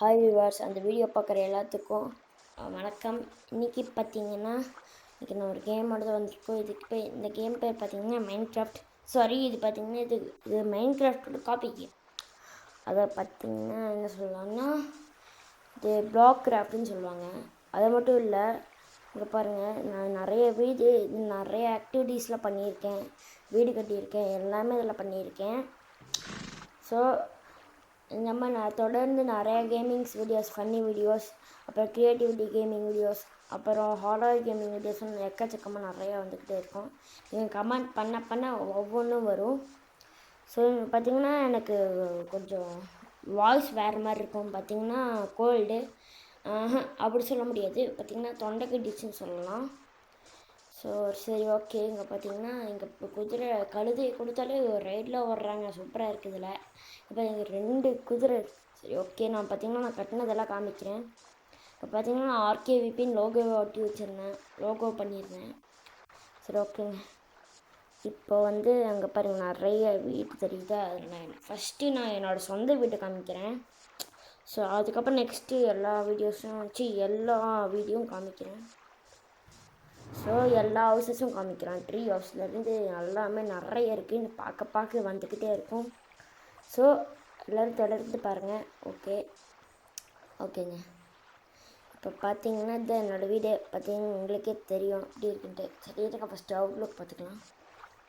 Hi viewers, அந்த video பார்க்குற எல்லாத்துக்கும் வணக்கம். இன்றைக்கி பார்த்தீங்கன்னா நான் ஒரு கேமோட தான் வந்திருக்கோம். இந்த கேம் பேர் பார்த்தீங்கன்னா மைன்கிராஃப்ட். இது பார்த்தீங்கன்னா இது மைன்கிராஃப்டோட காப்பி கேம். அதை பார்த்தீங்கன்னா என்ன சொல்லலாம்னா இது பிளாக் கிராஃப்ட்னு சொல்லுவாங்க. அது மட்டும் இல்லை, இங்கே பாருங்கள், நான் நிறைய ஆக்டிவிட்டீஸ்லாம் பண்ணியிருக்கேன், வீடு கட்டியிருக்கேன், எல்லாமே இதில் பண்ணியிருக்கேன். ஸோ இந்த மாதிரி நான் தொடர்ந்து நிறையா கேமிங்ஸ் வீடியோஸ், ஃபன்னி வீடியோஸ், அப்புறம் க்ரியேட்டிவிட்டி கேமிங் வீடியோஸ், அப்புறம் ஹாரர் கேமிங் வீடியோஸ்னு எக்கச்சக்கமாக நிறையா வந்துக்கிட்டே இருக்கும். நீங்கள் கமெண்ட் பண்ண ஒவ்வொன்றும் வரும். ஸோ பார்த்திங்கன்னா எனக்கு கொஞ்சம் வாய்ஸ் வேறு மாதிரி இருக்கும். பார்த்திங்கன்னா கோல்டு அப்படி சொல்ல முடியாது, பார்த்திங்கன்னா தொண்டை கட்டிச்சுன்னு சொல்லலாம். ஸோ சரி, ஓகே. இங்கே பார்த்தீங்கன்னா இங்கே இப்போ கழுதையை கொடுத்தாலே ஒரு ரைடில் ஓடுறாங்க, சூப்பராக இருக்குது. இதில் இப்போ இங்கே 2 குதிரை. சரி, ஓகே. நான் கட்டினதெல்லாம் காமிக்கிறேன். இப்போ பார்த்தீங்கன்னா ஆர்கேவிபின்னு லோகோவை ஒட்டி வச்சுருந்தேன், லோகோ பண்ணியிருந்தேன். சரி, ஓகேங்க. இப்போ அங்கே பாருங்கள், நிறைய வீடு தெரியுதா. ஃபஸ்ட்டு நான் என்னோடய சொந்த வீட்டை காமிக்கிறேன். ஸோ அதுக்கப்புறம் நெக்ஸ்ட்டு எல்லா வீடியோஸும் எல்லா வீடியோவும் காமிக்கிறேன். ஸோ எல்லா ஹவுசஸும் காமிக்கிறேன். ட்ரீ ஹவுஸ்லேருந்து எல்லாமே நிறைய இருக்குது, பார்க்க வந்துக்கிட்டே இருக்கும். ஸோ எல்லோரும் தொடர்ந்து பாருங்கள். ஓகேங்க. இப்போ பார்த்தீங்கன்னா என்னோடய வீடு பார்த்தீங்கன்னா உங்களுக்கே தெரியும் எப்படி இருக்குன்ட்டு. சரி, ஃபஸ்ட்டு அவுட்லுக் பார்த்துக்கலாம்.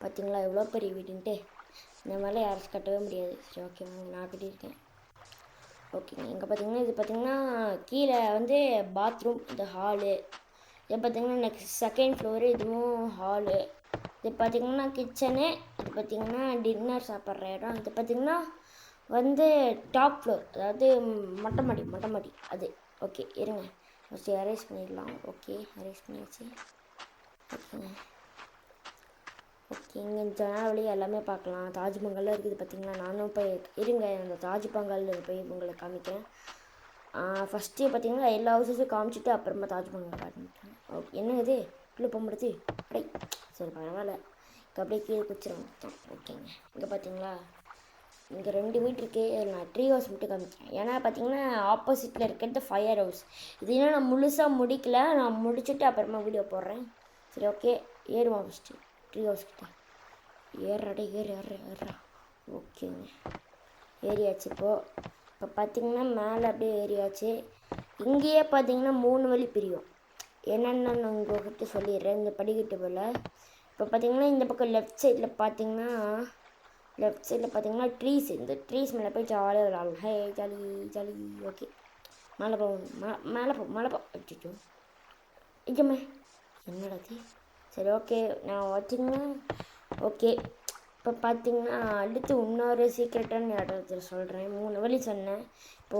பார்த்தீங்களா எவ்வளோ பெரிய வீடுன்ட்டு. இந்த மாதிரிலாம் யாரும் கட்டவே முடியாது. சரி, ஓகே, நான் கட்டியிருக்கேன். ஓகேங்க. இங்கே பார்த்தீங்கன்னா கீழே பாத்ரூம், இந்த ஹாலு, இது பார்த்திங்கன்னா நெக்ஸ்ட் செகண்ட் ஃப்ளோரு, இதுவும் ஹாலு, இது பார்த்திங்கன்னா கிச்சனு, இது பார்த்திங்கன்னா டின்னர் சாப்பிட்ற இடம், இது பார்த்திங்கன்னா டாப் ஃப்ளோர், அதாவது மொட்டை மாடி அது. ஓகே, இருங்க ஃபஸ்ட்டு அரேஞ்ச் பண்ணிடலாம். ஓகே, அரேஞ்ச் பண்ணியாச்சு. ஓகேங்க. இங்கே ஜனாவளி எல்லாமே பார்க்கலாம். தாஜ்மஹால்லாம் இருக்குது பார்த்திங்களா. நானும் போய் இருங்க அந்த தாஜ்மஹாலில் போய் உங்களை காமிக்கிறேன். ஃபஸ்ட்டு பார்த்திங்கன்னா எல்லா ஹவுசஸும் காமிச்சிட்டு அப்புறமா தாஜ்மஹால் காமிக்கிறேன். ஓகே, என்னங்க இது கீழே போகும்போது அப்படியே. சரி, பரவாயில்ல. அப்படியே கீழே குச்சிரும். ஓகேங்க. இங்கே பார்த்தீங்களா இங்கே 2 வீடு இருக்குது. நான் ட்ரீ ஹவுஸ் மட்டும் காமிக்கிறேன். ஏன்னா பார்த்தீங்கன்னா ஆப்போசிட்டில் இருக்கிறது ஃபயர் ஹவுஸ். இது இன்னும் நான் முழுசாக முடிக்கல, நான் முடிச்சுட்டு அப்புறமா வீடியோ போடுறேன். சரி, ஓகே. ஏறுவோம் ஃபஸ்ட்டு ட்ரீ ஹவுஸ்கிட்ட. ஏறுறா. ஓகேங்க, ஏறியாச்சு. இப்போ பார்த்தீங்கன்னா மேலே அப்படியே ஏறியாச்சு. இங்கேயே பார்த்தீங்கன்னா 3 வழி பிரியும். என்னென்னு நான் உங்கள்கிட்ட சொல்லிடுறேன். இந்த படிக்கட்டு போல் இப்போ பார்த்தீங்கன்னா இந்த பக்கம் லெஃப்ட் சைடில் பார்த்தீங்கன்னா ட்ரீஸ். இந்த ட்ரீஸ் மேலே போய் ஜாலியாக விளாடலாம். ஹே, ஜாலி. ஓகே, மேலே போ. அச்சோ, ஐயம்மே, என்னடாது. சரி, ஓகே. நான் பார்த்தீங்கன்னா ஓகே. இப்போ பார்த்தீங்கன்னா அடுத்து இன்னொரு சீக்ரெட்டான இடத்துல சொல்கிறேன். 3 வழி சொன்னேன். இப்போ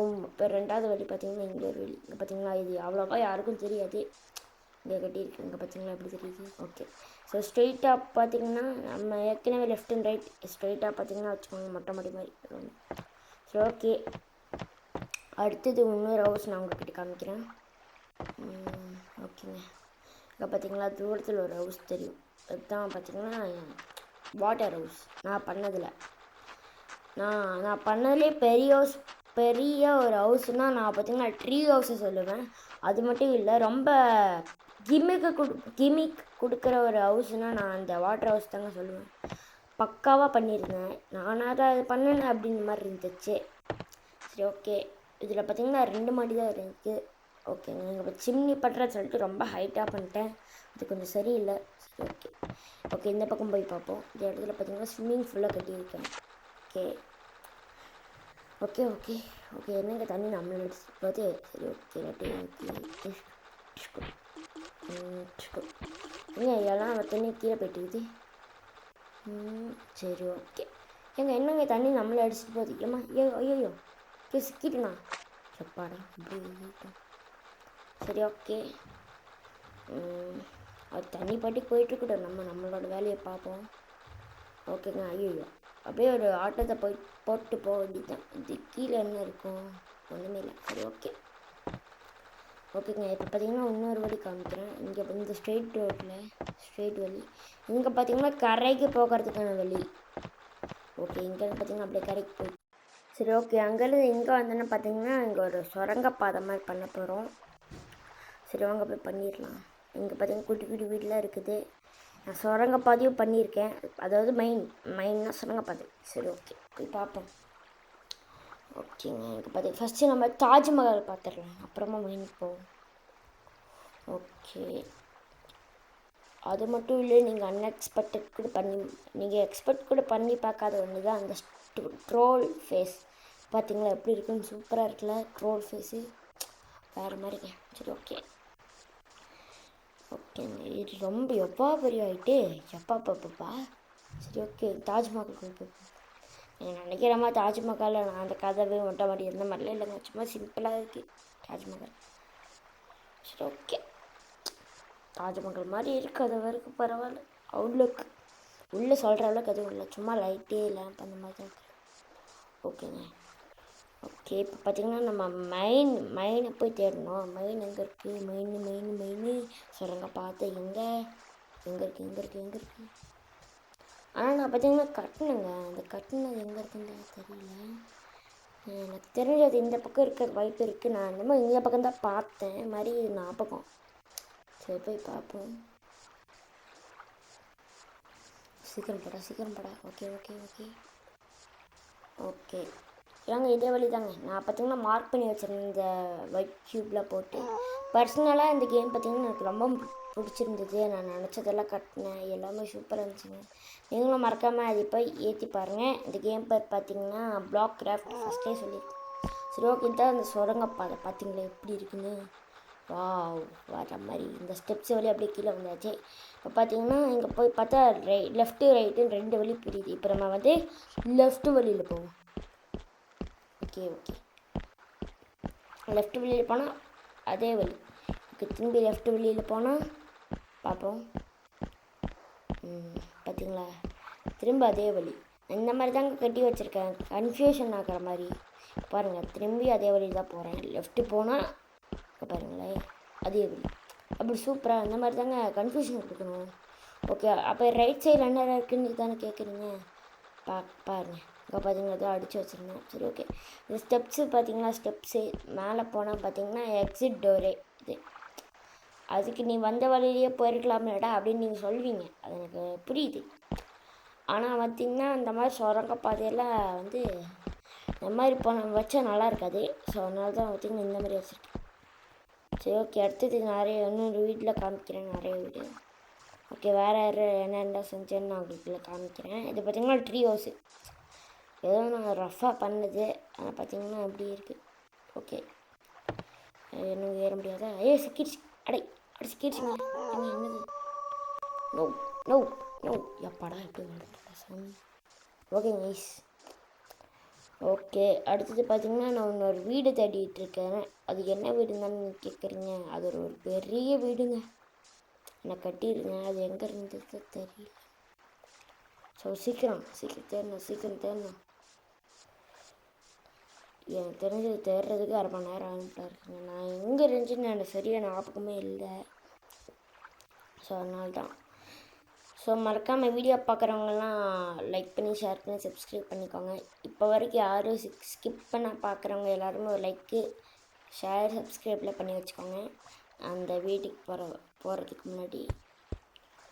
2வது வழி பார்த்தீங்கன்னா இங்கே ஒரு வழி. இங்கே பார்த்தீங்கன்னா இது அவ்வளோவா யாருக்கும் தெரியாது. இங்கே கட்டியிருக்கு. இங்கே பார்த்தீங்கன்னா எப்படி தெரியுது. ஓகே. ஸோ ஸ்ட்ரெயிட்டாக பார்த்தீங்கன்னா நம்ம ஏற்கனவே லெஃப்ட் அண்ட் ரைட் ஸ்ட்ரெயிட்டாக பார்த்தீங்கன்னா வச்சுக்கோங்க, மொட்டை மாடி மாதிரி. ஸோ ஓகே, அடுத்தது இன்னொரு ஹவுஸ் நான் உங்கள்கிட்ட காமிக்கிறேன். ஓகேங்க. இங்கே பார்த்தீங்களா தூரத்தில் ஒரு ஹவுஸ் தெரியும். அதுதான் பார்த்தீங்கன்னா வாட்டர் ஹவுஸ். நான் பண்ணதுலேயே பெரிய ஒரு ஹவுஸ்னால் நான் பார்த்தீங்கன்னா ட்ரீ ஹவுஸை சொல்லுவேன். அது மட்டும் இல்லை, ரொம்ப கிமிக் கொடுக்குற ஒரு ஹவுஸ்னால் நான் அந்த வாட்டர் ஹவுஸ் தாங்க சொல்லுவேன். பக்காவாக பண்ணியிருந்தேன். நானாக தான் அது பண்ணினேன் அப்படின்ற மாதிரி இருந்துச்சு. சரி, ஓகே. இதில் பார்த்தீங்கன்னா 2 மாடி தான் இருக்குது. ஓகேங்க. இப்போ சிம்னி பட்டுறன்னு சொல்லிட்டு ரொம்ப ஹைட்டாக பண்ணிட்டேன், அது கொஞ்சம் சரியில்லை. சரி, ஓகே. இந்த பக்கம் போய் பார்ப்போம். இந்த இடத்துல பார்த்தீங்கன்னா ஸ்விம்மிங் ஃபுல்லாக கட்டியிருக்கேன். ஓகே. என்னங்க தண்ணி நம்மளை அடிச்சுட்டு போது. சரி, ஓகே. எல்லாம் தண்ணி கீழே போயிட்டுக்குது. சரி, ஓகே. என்னங்க தண்ணி நம்மளை அடிச்சுட்டு போகுது. ஏம்மா, ஐயோ சிக்கிட்டுண்ணா. செப்பாடா இப்படி. சரி, ஓகே. அது தண்ணி பாட்டி போயிட்டுருக்கட்டும், நம்மளோட வேலையை பார்ப்போம். ஓகேங்க. ஐயோ, அப்படியே ஒரு ஆட்டத்தை போட்டு போக வேண்டியதுதான். இது கீழே என்ன இருக்கும், ஒன்றுமே இல்லை. சரி, ஓகேங்க. இப்போ பார்த்தீங்கன்னா இன்னொரு வழி காமிக்கிறேன். இங்கே இந்த ஸ்ட்ரெயிட் வழி. இங்கே பார்த்தீங்கன்னா கரைக்கு போகிறதுக்கான வழி. ஓகே, இங்கே பார்த்தீங்கன்னா அப்படியே கரைக்கு போய் சரி ஓகே, அங்கேருந்து இங்கே வந்தோன்னு பார்த்தீங்கன்னா இங்கே ஒரு சுரங்கப்பாதை மாதிரி பண்ண போகிறோம். சரி வாங்க போய் பண்ணிடலாம். இங்கே பார்த்தீங்கன்னா குட்டி குட்டி வீடெலாம் இருக்குது. நான் சுரங்கப்பாதையும் பண்ணியிருக்கேன், அதாவது மெயின்னா சுரங்கப்பாதை. சரி ஓகே போய் பார்ப்போம். ஓகேங்க, இங்கே பார்த்து ஃபஸ்ட்டு நம்ம தாஜ்மஹால் பார்த்துடலாம், அப்புறமா மெயினுக்கு போவோம். ஓகே, அது மட்டும் இல்லை, நீங்கள் அன்எக்ஸ்பெக்டட் கூட நீங்கள் எக்ஸ்பெக்ட் கூட பண்ணி பார்க்காத ஒன்று தான் அந்த ட்ரோல் ஃபேஸ். பார்த்தீங்களா எப்படி இருக்குன்னு? சூப்பராக இருக்குல்ல ட்ரோல் ஃபேஸு, வேறு மாதிரிங்க. சரி ஓகேங்க, இது ரொம்ப எப்பா பெரிய ஆகிட்டு எப்பா. சரி ஓகே, தாஜ்மஹால் போய் நீங்கள் நினைக்கிற மாதிரி தாஜ்மஹாலில் நான் அந்த கதவு மொட்டை மாடி இருந்த மாதிரிலாம் இல்லைங்க, சும்மா சிம்பிளாக இருக்குது தாஜ்மஹால். சரி ஓகே, தாஜ்மஹால் மாதிரி இருக்குது, அது வரைக்கும் பரவாயில்ல. அவுட்லுக் உள்ளே சொல்கிற அளவுக்கு எதுவும் இல்லை, சும்மா லைட்டே லேம்ப் அந்த மாதிரி தான் இருக்குது. ஓகேங்க, ஓகே இப்போ பார்த்திங்கன்னா நம்ம மெயினை போய் தேடணும். மெயின் எங்கே இருக்குது? மெயின் சொல்லுங்க பார்த்து எங்கே இருக்குது? ஆனால் நான் பார்த்திங்கன்னா கட்டணுங்க, அந்த கட்டினது எங்கே இருக்குன்னு தெரியல. எனக்கு தெரிஞ்சது இந்த பக்கம் இருக்கிற வாய்ப்பு இருக்குது. நான் என்னமோ இந்த பக்கம் தான் பார்த்தேன் மாதிரி ஞாபகம். சரி போய் பார்ப்போம். சீக்கிரம் படா. ஓகே ஏங்க இதே வழி தாங்க. நான் பார்த்திங்கன்னா மார்க் பண்ணி வச்சுருந்தேன் இந்த ஒயிட் க்யூப்பில் போட்டு. பர்சனலாக இந்த கேம் பார்த்திங்கன்னா எனக்கு ரொம்ப பிடிச்சிருந்தது. நான் நினச்சதெல்லாம் கட்டினேன், எல்லாமே சூப்பராக இருந்துச்சுங்க. நீங்களும் மறக்காமல் அதை போய் ஏற்றி பாருங்கள். இந்த கேம் பேர் பார்த்திங்கன்னா பிளாக் கிராஃப்ட், ஃபஸ்ட்டே சொல்லியிருக்கேன். சரி ஓகே, தான் அந்த சுரங்கப்பாதை பார்த்திங்களா எப்படி இருக்குன்னு? வாவ், வர மாதிரி இந்த ஸ்டெப்ஸ் வழி அப்படியே கீழே வந்தாச்சு. இப்போ பார்த்தீங்கன்னா இங்கே போய் பார்த்தா லெஃப்ட்டு ரைட்டுன்னு 2 வழி புரியுது. இப்போ நம்ம வந்து லெஃப்ட் வழியில் போவோம். ஓகே லெஃப்ட் வழியில் போனால் அதே வழி. திரும்பி லெஃப்ட் வழியில் போனால் பார்ப்போம். பார்த்தீங்களா, திரும்ப அதே வழி. இந்த மாதிரி தாங்க கட்டி வச்சுருக்கேன், கன்ஃபியூஷன் ஆகிற மாதிரி. பாருங்கள், திரும்பி அதே வழியில் தான் போகிறேன். லெஃப்ட்டு போனால் பாருங்களேன் அதே வழி. அப்படி சூப்பராக இந்த மாதிரி தாங்க கன்ஃபியூஷன் கொடுக்கணும். ஓகே, அப்போ ரைட் சைடில் என்ன இருக்குன்னு தானே கேட்குறீங்க? பாருங்க, இப்போ பார்த்தீங்கன்னா தான் அடித்து வச்சுருந்தேன். சரி ஓகே, இந்த ஸ்டெப்ஸு பார்த்தீங்களா, ஸ்டெப்ஸு மேலே போனால் பார்த்தீங்கன்னா எக்ஸிட் டோரே இது. அதுக்கு நீ வந்த வழியிலேயே போயிருக்கலாமேடா அப்படின்னு நீங்கள் சொல்வீங்க, அது எனக்கு புரியுது. ஆனால் பார்த்திங்கன்னா இந்த மாதிரி சுரங்கப்பாதையெல்லாம் வந்து இந்த மாதிரி வச்சா நல்லா இருக்காது. ஸோ அதனால தான் பார்த்திங்கன்னா இந்த மாதிரி வச்சுருக்கேன். சரி ஓகே, அடுத்தது இன்னொரு வீட்டில் காமிக்கிறேன், நிறைய வீடு. ஓகே, வேறு என்னென்ன செஞ்சேன்னு நான் உங்களுக்கு காமிக்கிறேன். இது பார்த்திங்கன்னா ட்ரீ ஹவுஸு, ஏதோ நான் ரஃபாக பண்ணது, ஆனால் பார்த்திங்கன்னா அப்படி இருக்குது. ஓகே, இன்னும் ஏற முடியாதா? சிக்கிடுச்சு, சிக்கிடுச்சுங்க. என்னது? நோ எப்பாடா எப்படி வந்துட்டா சாமி. Okay nice. ஓகே, அடுத்தது பார்த்திங்கன்னா நான் இன்னொரு வீடு தேடிட்டு இருக்கேன். அது என்ன வீடுன்னு கேட்குறீங்க? அது ஒரு பெரிய வீடுங்க, நான் கட்டியிருக்கேன். அது எங்கே இருந்தது தெரியல. ஸோ சீக்கிரம் தேடணும். எனக்கு தெரிஞ்சது தேடுறதுக்கு 1/2 மணி நேரம் ஆகிட்டா இருக்குங்க. நான் எங்கே இருந்துச்சுன்னு எனக்கு சரியாக ஞாபகமே இல்லை. ஸோ அதனால தான். ஸோ மறக்காமல் வீடியோ பார்க்குறவங்கலாம் லைக் பண்ணி, ஷேர் பண்ணி, சப்ஸ்கிரைப் பண்ணிக்கோங்க. இப்போ வரைக்கும் யாரும் ஸ்கிப் பண்ண பார்க்குறவங்க எல்லாருமே ஒரு லைக்கு, ஷேர், சப்ஸ்கிரைப்பில் பண்ணி வச்சுக்கோங்க. அந்த வீட்டுக்கு போகிறதுக்கு முன்னாடி.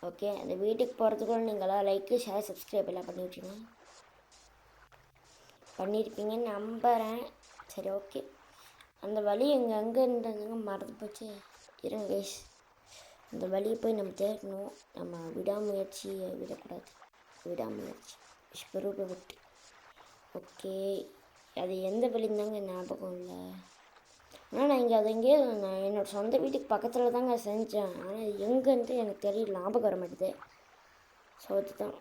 ஓகே, அந்த வீட்டுக்கு போகிறதுக்குள்ள நீங்களாம் லைக்கு, ஷேர், சப்ஸ்கிரைப் எல்லாம் பண்ணி வச்சுங்க. பண்ணியிருப்பீங்கன்னு நம்புகிறேன். சரி ஓகே, அந்த வழி எங்கே இருந்ததுங்க மறந்து போச்சு. இருங்க கைஸ், அந்த வழியை போய் நம்ம தேடணும். நம்ம விடாமுயற்சியை விடக்கூடாது. விடாமுயற்சி விஸ்வரூப வெற்றி. ஓகே, அது எந்த வழிந்தாங்க ஞாபகம் இல்லை. ஆனால் நான் இங்கே நான் என்னோடய சொந்த வீட்டுக்கு பக்கத்தில் தாங்க செஞ்சேன். ஆனால் எங்கேன்ட்டு எனக்கு தெரியல, ஞாபகம் வர மாட்டேது. ஸோ அதுதான்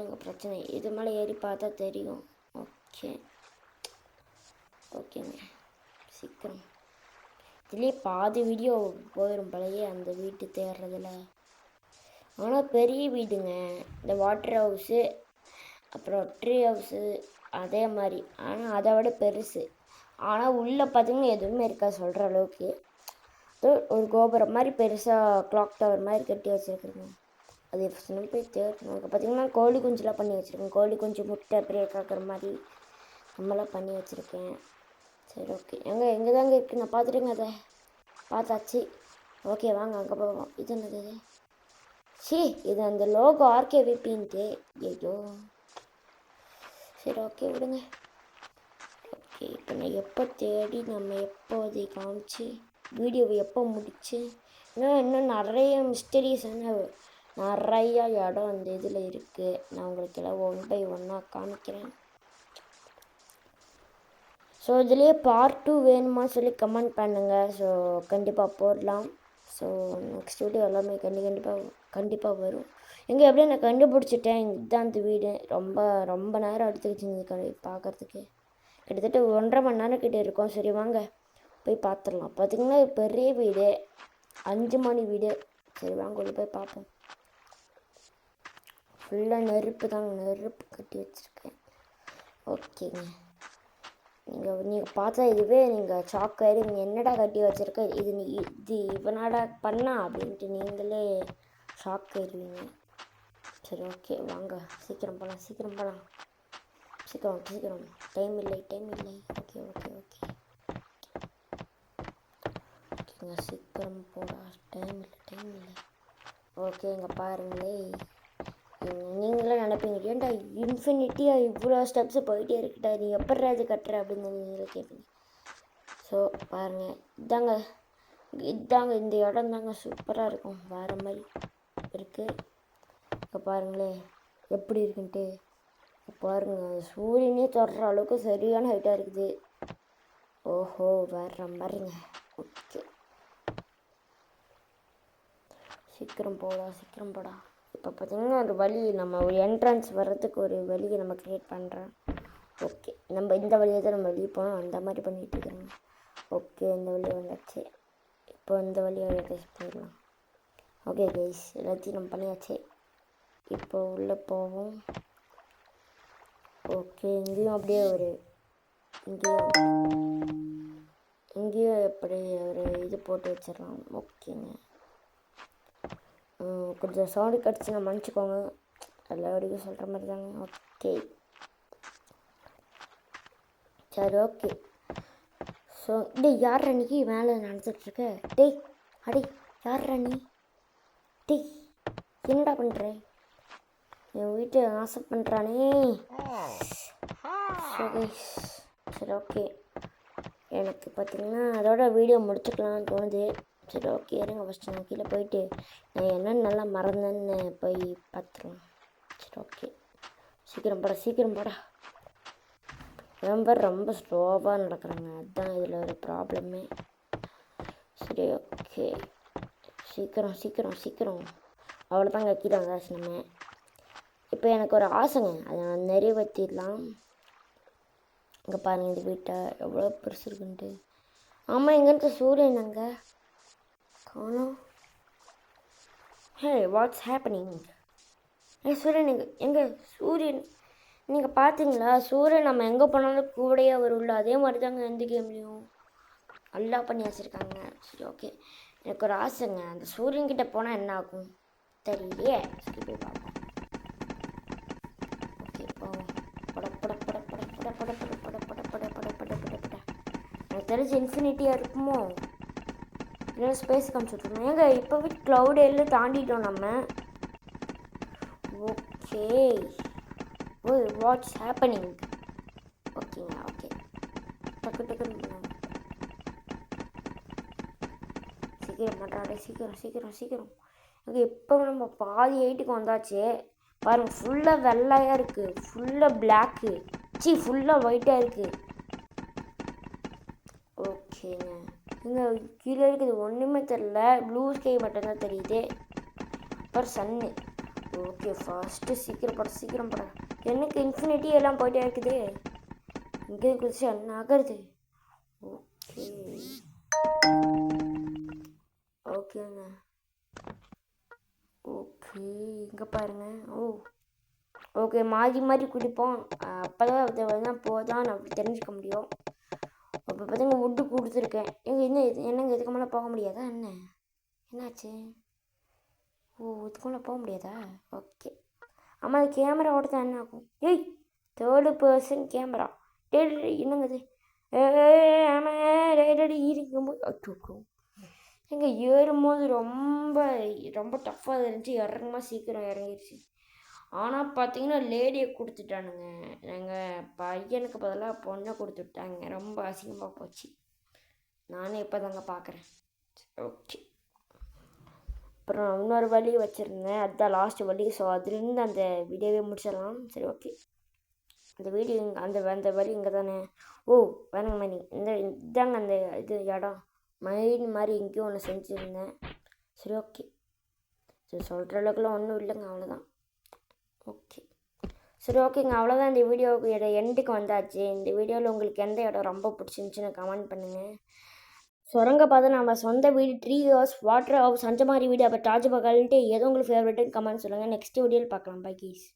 எங்கள் பிரச்சனை. இது மேலே ஏறி பார்த்தா தெரியும். ஓகேங்க, சீக்கிரம். இதுலேயே பாதி வீடியோ போயிடும் பழைய அந்த வீட்டு தேடுறதுல. ஆனால் பெரிய வீடுங்க, இந்த வாட்டர் ஹவுஸு, அப்புறம் ட்ரீ ஹவுஸு அதே மாதிரி, ஆனால் அதை விட பெருசு. ஆனால் உள்ளே பார்த்திங்கன்னா எதுவுமே இருக்காது சொல்கிற அளவுக்கு. ஒரு கோபுரம் மாதிரி பெருசாக கிளாக் டவர் மாதிரி கட்டி வச்சுருக்குறேங்க. அது ஃபஸ்ட்டு போய் தேடணும். அதுக்கு பார்த்திங்கன்னா கோழி குஞ்சுலாம் பண்ணி வச்சுருக்கேன். கோழி குஞ்சு முட்டை அப்படியே காக்கிற மாதிரி நம்மளாம் பண்ணி வச்சுருக்கேன். சரி ஓகே, எங்கே தாங்க இருக்குது, நான் பார்த்துட்டுங்க அதை பார்த்தாச்சு. ஓகே வாங்க அங்கே போவோம். இது என்னது இது? சி இது அந்த லோகோ ஆர்கேவிபின்ட்டு. ஐயோ சரி ஓகே விடுங்க. ஓகே இப்போ நான் எப்போ தேடி நம்ம எப்போ அதை காமிச்சு வீடியோவை எப்போ முடிச்சு, இன்னும் நிறைய மிஸ்டீரியஸான நிறையா இடம் அந்த இதில் இருக்குது. நான் உங்களுக்கு எல்லாம் 1 by 1 காமிக்கிறேன். ஸோ இதுலேயே பார்ட் 2 வேணுமா சொல்லி கமெண்ட் பண்ணுங்கள். ஸோ கண்டிப்பாக போடலாம். ஸோ நெக்ஸ்ட் வீடியோ எல்லாமே கண்டிப்பாக வரும். எப்படியும் நான் கண்டுபிடிச்சிட்டேன். இதுதான் அந்த வீடு. ரொம்ப நேரம் எடுத்துக்கிச்சு பார்க்குறதுக்கு. கிட்டத்தட்ட 1.5 மணி நேரம் கிட்டே இருக்கும். சரி வாங்க போய் பார்த்துடலாம். பார்த்திங்கன்னா பெரிய வீடு, 5 மணி வீடு. சரி வாங்க உள்ள போய் பார்ப்போம். ஃபுல்லாக நெருப்பு தாங்க, நெருப்பு கட்டி வச்சுருக்கேன். ஓகேங்க, நீங்கள் பார்த்தா இதுவே நீங்கள் ஷாக் ஆகிடுவீங்க. என்னடா கட்டி வச்சுருக்க, இது இவனாடா பண்ணா அப்படின்ட்டு நீங்களே ஷாக் ஆகிடுவீங்க. சரி ஓகே வாங்க சீக்கிரம் போகலாம், சீக்கிரம் டைம் இல்லை. ஓகே ஓகேங்க, சீக்கிரம் போடா, டைம் இல்லை. ஓகே இங்கே பாருங்களே, நீங்களே நினைப்பீங்க ஏன்டா இன்ஃபினிட்டியாக இவ்வளோ ஸ்டெப்ஸு போயிட்டே இருக்குடா, நீ எப்படா இது கட்டுற அப்படின்னு நீங்களே கேட்பீங்க. ஸோ பாருங்கள், இதாங்க இந்த இடம் தாங்க சூப்பராக இருக்கும். வேறு மாதிரி இருக்குது. இப்போ பாருங்களே எப்படி இருக்குன்ட்டு. பாருங்கள் சூரியனே தொடர அளவுக்கு சரியான ஹைட்டாக இருக்குது. ஓஹோ வேற மாதிரிங்க. ஓகே சீக்கிரம் போடா. இப்போ பார்த்திங்கன்னா ஒரு வழி, நம்ம ஒரு என்ட்ரன்ஸ் வர்றதுக்கு ஒரு வழியை நம்ம க்ரியேட் பண்ணுறோம். ஓகே நம்ம இந்த வழியை தான் நம்ம வெளியே போனோம், அந்த மாதிரி பண்ணிகிட்டு இருக்கிறோங்க. ஓகே இந்த வழியை வந்தாச்சு. இப்போ இந்த வழியை டெஸ்ட் பண்ணிடலாம். ஓகே கைஸ் எல்லாத்தையும் நம்ம பண்ணியாச்சு. இப்போ உள்ளே போவோம். ஓகே இங்கேயும் அப்படியே இங்கேயும் எப்படி ஒரு இது போட்டு வச்சிடலாம். ஓகேங்க, கொஞ்சம் சவுண்டு கிடச்சுன்னா மன்னிச்சிக்கோங்க, எல்லா வரைக்கும் சொல்கிற மாதிரி தாங்க. ஓகே சரி ஓகே. ஸோ யார் அன்றைக்கி மேலே நடந்துகிட்ருக்க? யார் நீ? என்னடா பண்ணுற? என் வீட்டை ஆசை பண்ணுறானே. சரி ஓகே, எனக்கு பார்த்திங்கன்னா அதோட வீடியோ முடிச்சுக்கலாம்னு தோணுது. சரி ஓகே இருங்க, ஃபஸ்ட்டு நான் கீழே போயிட்டு நான் என்னென்னு நல்லா மறந்தேன்னு போய் பார்த்துருவேன். சரி ஓகே சீக்கிரம் போடா. ரொம்ப ஸ்லோவாக நடக்கிறாங்க, அதுதான் இதில் ஒரு ப்ராப்ளமே. சரி ஓகே சீக்கிரம் அவ்வளோதாங்க, கீழே வந்தாச்சு நம்ம. இப்போ எனக்கு ஒரு ஆசைங்க, அதை நான் நிறைவேற்றிடலாம். இங்கே பாருங்கள் இந்த வீட்டை எவ்வளோ பெருசு இருக்குன்ட்டு. ஆமாம் எங்கிட்ட சூரியன் அங்கே காணோம். ஹே வாட்ஸ் ஹேப்பனிங்? சூரியன் எங்கே சூரியன் நீங்கள் பார்த்தீங்களா? சூரியன் நம்ம எங்கே போனாலும் கூடையே வரும்ல, அதே மாதிரி தாங்க எந்த கேம்லேயும் நல்லா பண்ணி வச்சுருக்காங்க. சரி ஓகே, எனக்கு ஒரு ஆசைங்க, அந்த சூரியன்கிட்ட போனால் என்ன ஆகும் தெரியலையே. சரி போய் பார்ப்போம். ஓகே போவோம். எனக்கு தெரிஞ்சு இன்ஃபினிட்டியாக இருக்குமோ இல்லை ஸ்பேஸ் காமிச்சுட்ருக்கோம். ஏங்க இப்போவே க்ளவுட் எல்லாம் தாண்டிட்டோம் நம்ம. Okay what's happening? ஓகேங்க ஓகே டக்குன்னு சீக்கிரம் பண்ணுறாடே, சீக்கிரம். ஓகே இப்போ நம்ம பாதி ஹைட்டுக்கு வந்தாச்சு. பாருங்கள் ஃபுல்லாக வெள்ளையாக இருக்குது, ஃபுல்லாக பிளாக்கு, ஃபுல்லாக ஒயிட்டாக இருக்குது. ஓகேங்க இங்கே கீழே இருக்குது ஒன்றுமே தெரில, ப்ளூ ஸ்கை மட்டும்தான் தெரியுது. அப்புறம் சன்னு. ஓகே ஃபஸ்ட்டு சீக்கிரம் பட எனக்கு இன்ஃபினிட்டி எல்லாம் போயிட்டே இருக்குது. இங்கே குதிச்சு என்ன ஆகிறது? ஓகேங்க ஓகே இங்கே பாருங்கள். ஓகே மாறி குடிப்போம், அப்போ தான் அதை போதான் அப்படி தெரிஞ்சுக்க முடியும். அப்போ பார்த்தீங்க வுட்டு கொடுத்துருக்கேன். என்னங்க இதுக்கு மேலே போக முடியாதா என்னாச்சு? இதுக்கு மேலே போக முடியாதா? ஓகே ஆமாம் அது கேமரா ஓடுதான் என்ன ஆகும்? 3rd person கேமரா என்னங்க இது இருக்கும்போது அச்சோ எங்கே ஏறும்போது ரொம்ப ரொம்ப டஃப்பாக இருந்துச்சு, இறங்கும்போது சீக்கிரம் இறங்கிடுச்சு. ஆனால் பார்த்தீங்கன்னா லேடியை கொடுத்துட்டானுங்க. எங்கள் பையனுக்கு பதிலாக பொண்ணை கொடுத்துட்டாங்க. ரொம்ப அசிங்கமாக போச்சு. நானே இப்போ தாங்க பார்க்குறேன். ஓகே, அப்புறம் இன்னொரு வழி வச்சுருந்தேன், அதுதான் லாஸ்ட் வழி. ஸோ அதுலேருந்து அந்த வீடியோவே முடிச்சிடலாம். சரி ஓகே, அந்த வீடியோ அந்த வழி இங்கே தானே. ஓ வேணுங்க மணி, இதாங்க அந்த இது இடம் மைன் மாதிரி எங்கேயும் ஒன்று செஞ்சுருந்தேன். சரி ஓகே, சரி சொல்கிற அளவுக்குலாம் ஒன்றும் இல்லைங்க, அவ்வளோதான். ஓகே சரி ஓகேங்க, அவ்வளோதான். இந்த வீடியோவுக்கு எண்டுக்கு வந்தாச்சு. இந்த வீடியோவில் உங்களுக்கு எந்த இடம் ரொம்ப பிடிச்சிருந்துச்சின்னு கமெண்ட் பண்ணுங்கள். சுரங்கப்பாதை நம்ம சொந்த வீடு, ட்ரீ ஹவுஸ், வாட்டர் ஹவுஸ், அந்த மாதிரி வீடு, அப்புறம் தாஜ்மஹால்ன்ட்டு எது உங்களுக்கு ஃபேவரட்டுன்னு கமெண்ட் சொல்லுங்கள். நெக்ஸ்ட் வீடியோவில் பார்க்கலாம். Bye keys.